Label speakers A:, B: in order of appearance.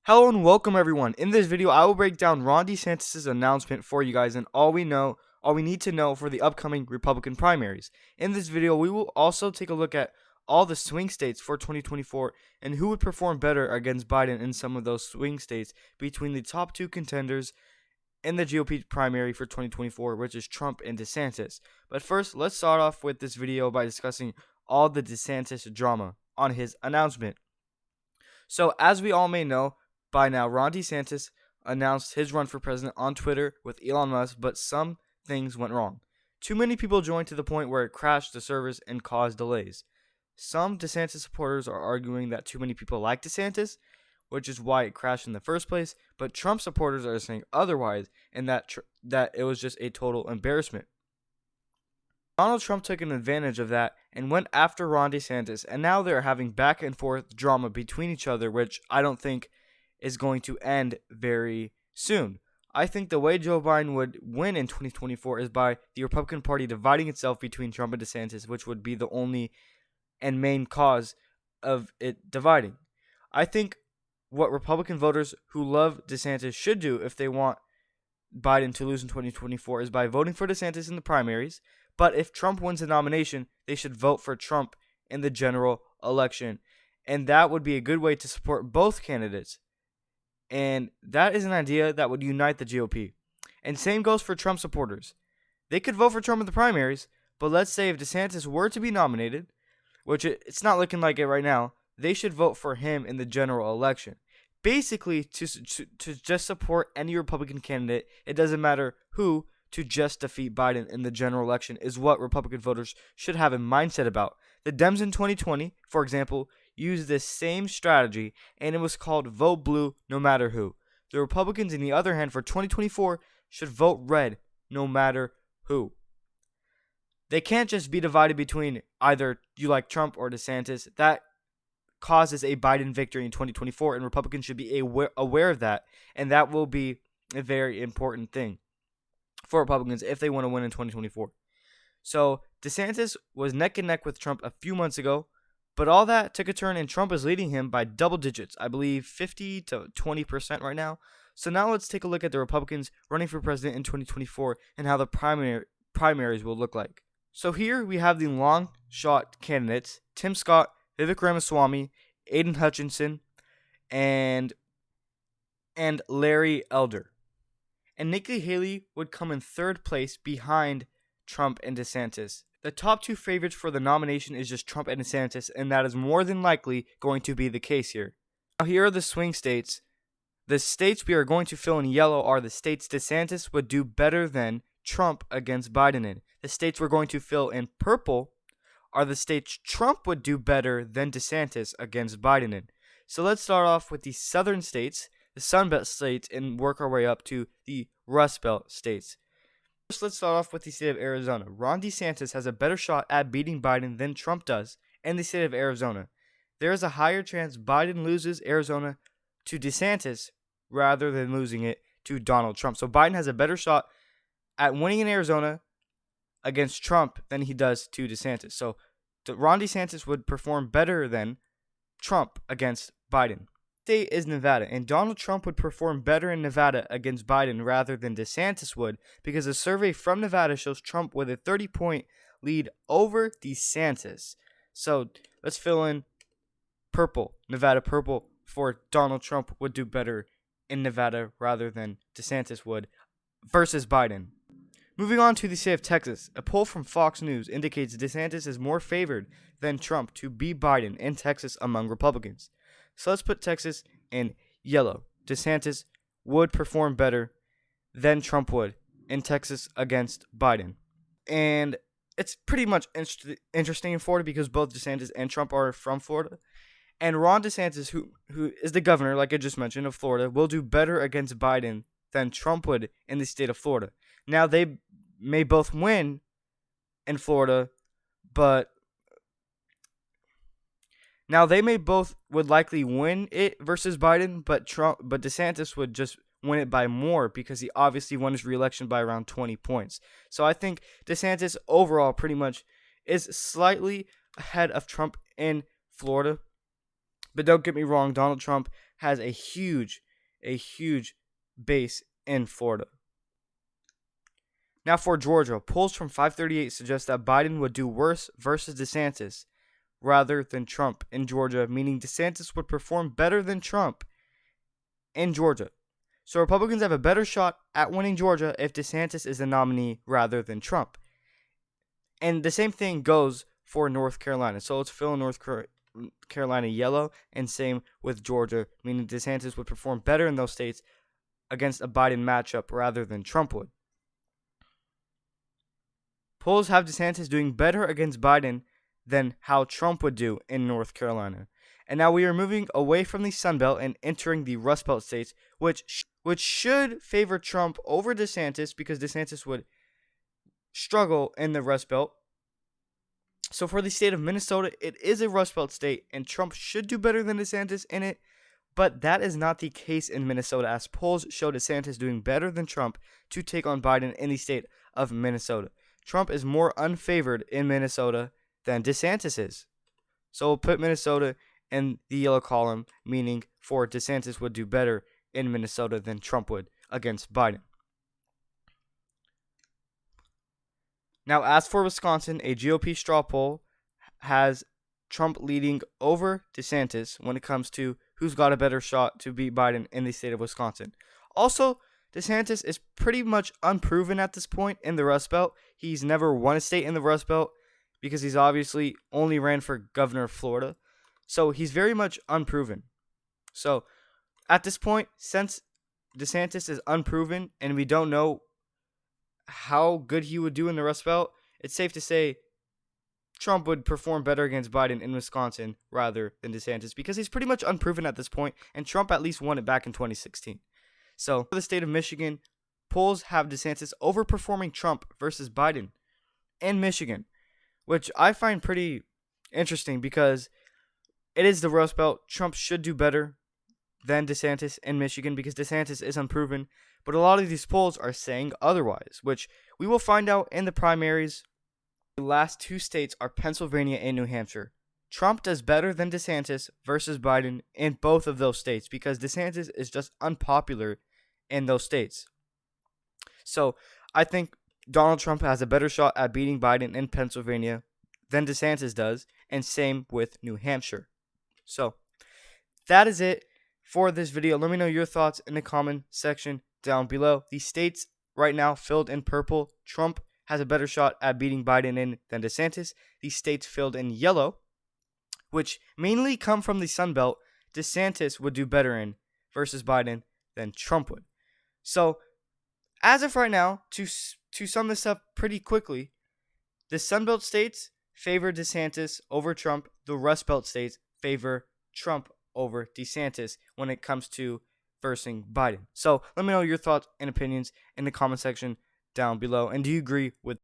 A: Hello and welcome everyone. In this video, I will break down Ron DeSantis' announcement for you guys and all we need to know for the upcoming Republican primaries. In this video, we will also take a look at all the swing states for 2024 and who would perform better against Biden in some of those swing states between the top two contenders in the GOP primary for 2024, which is Trump and DeSantis. But first, let's start off with this video by discussing all the DeSantis drama on his announcement. So, as we all may know, by now, Ron DeSantis announced his run for president on Twitter with Elon Musk, but some things went wrong. Too many people joined to the point where it crashed the servers and caused delays. Some DeSantis supporters are arguing that too many people like DeSantis, which is why it crashed in the first place, but Trump supporters are saying otherwise, and that it was just a total embarrassment. Donald Trump took an advantage of that and went after Ron DeSantis, and now they're having back and forth drama between each other, which I don't think is going to end very soon. I think the way Joe Biden would win in 2024 is by the Republican Party dividing itself between Trump and DeSantis, which would be the only and main cause of it dividing. I think what Republican voters who love DeSantis should do if they want Biden to lose in 2024 is by voting for DeSantis in the primaries, but if Trump wins the nomination, they should vote for Trump in the general election, and that would be a good way to support both candidates. And that is an idea that would unite the GOP. And same goes for Trump supporters. They could vote for Trump in the primaries, but let's say if DeSantis were to be nominated, which it's not looking like it right now, they should vote for him in the general election. Basically, to just support any Republican candidate, it doesn't matter who, to just defeat Biden in the general election is what Republican voters should have a mindset about. The Dems in 2020, for example, used this same strategy, and it was called vote blue no matter who. The Republicans, on the other hand, for 2024, should vote red no matter who. They can't just be divided between either you like Trump or DeSantis. That causes a Biden victory in 2024, and Republicans should be aware of that, and that will be a very important thing for Republicans if they want to win in 2024. So DeSantis was neck and neck with Trump a few months ago, but all that took a turn and Trump is leading him by double digits, I believe 50 to 20% right now. So now let's take a look at the Republicans running for president in 2024 and how the primaries will look like. So here we have the long shot candidates, Tim Scott, Vivek Ramaswamy, Aiden Hutchinson, and Larry Elder. And Nikki Haley would come in third place behind Trump and DeSantis. The top two favorites for the nomination is just Trump and DeSantis, and that is more than likely going to be the case here. Now here are the swing states. The states we are going to fill in yellow are the states DeSantis would do better than Trump against Biden in. The states we're going to fill in purple are the states Trump would do better than DeSantis against Biden in. So let's start off with the southern states, the Sun Belt states, and work our way up to the Rust Belt states. First, let's start off with the state of Arizona. Ron DeSantis has a better shot at beating Biden than Trump does in the state of Arizona. There is a higher chance Biden loses Arizona to DeSantis rather than losing it to Donald Trump. So Biden has a better shot at winning in Arizona against Trump than he does to DeSantis. So Ron DeSantis would perform better than Trump against Biden. State is Nevada, and Donald Trump would perform better in Nevada against Biden rather than DeSantis would, because a survey from Nevada shows Trump with a 30-point lead over DeSantis. So let's fill in purple, Nevada purple, for Donald Trump would do better in Nevada rather than DeSantis would versus Biden. Moving on to the state of Texas, a poll from Fox News indicates DeSantis is more favored than Trump to beat Biden in Texas among Republicans. So let's put Texas in yellow. DeSantis would perform better than Trump would in Texas against Biden. And it's pretty much interesting in Florida because both DeSantis and Trump are from Florida. And Ron DeSantis, who is the governor, like I just mentioned, of Florida, will do better against Biden than Trump would in the state of Florida. Now, they may both win in Florida, but would likely win it versus Biden, but DeSantis would just win it by more because he obviously won his re-election by around 20 points. So I think DeSantis overall pretty much is slightly ahead of Trump in Florida, But don't get me wrong, Donald Trump has a huge base in Florida. Now for Georgia, polls from 538 suggest that Biden would do worse versus DeSantis rather than Trump in Georgia, meaning DeSantis would perform better than Trump in Georgia. So Republicans have a better shot at winning Georgia if DeSantis is the nominee rather than Trump. And the same thing goes for North Carolina. So let's fill in North Carolina yellow, and same with Georgia, meaning DeSantis would perform better in those states against a Biden matchup rather than Trump would. Polls have DeSantis doing better against Biden than how Trump would do in North Carolina. And now we are moving away from the Sun Belt and entering the Rust Belt states, which should favor Trump over DeSantis because DeSantis would struggle in the Rust Belt. So for the state of Minnesota, it is a Rust Belt state, and Trump should do better than DeSantis in it. But that is not the case in Minnesota, as polls show DeSantis doing better than Trump to take on Biden in the state of Minnesota. Trump is more unfavored in Minnesota than DeSantis is. So we'll put Minnesota in the yellow column, meaning for DeSantis would do better in Minnesota than Trump would against Biden. Now, as for Wisconsin, a GOP straw poll has Trump leading over DeSantis when it comes to who's got a better shot to beat Biden in the state of Wisconsin. Also, DeSantis is pretty much unproven at this point in the Rust Belt. He's never won a state in the Rust Belt because he's obviously only ran for governor of Florida. So he's very much unproven. So at this point, since DeSantis is unproven and we don't know how good he would do in the Rust Belt, it's safe to say Trump would perform better against Biden in Wisconsin rather than DeSantis because he's pretty much unproven at this point, and Trump at least won it back in 2016. So for the state of Michigan, polls have DeSantis overperforming Trump versus Biden in Michigan, which I find pretty interesting because it is the Rust Belt. Trump should do better than DeSantis in Michigan because DeSantis is unproven. But a lot of these polls are saying otherwise, which we will find out in the primaries. The last two states are Pennsylvania and New Hampshire. Trump does better than DeSantis versus Biden in both of those states because DeSantis is just unpopular in those states. So I think Donald Trump has a better shot at beating Biden in Pennsylvania than DeSantis does, and same with New Hampshire. So that is it for this video. Let me know your thoughts in the comment section down below. The states right now filled in purple, Trump has a better shot at beating Biden in than DeSantis. The states filled in yellow, which mainly come from the Sun Belt, DeSantis would do better in versus Biden than Trump would. So as of right now, to sum this up pretty quickly, the Sun Belt states favor DeSantis over Trump. The Rust Belt states favor Trump over DeSantis when it comes to versing Biden. So let me know your thoughts and opinions in the comment section down below. And do you agree with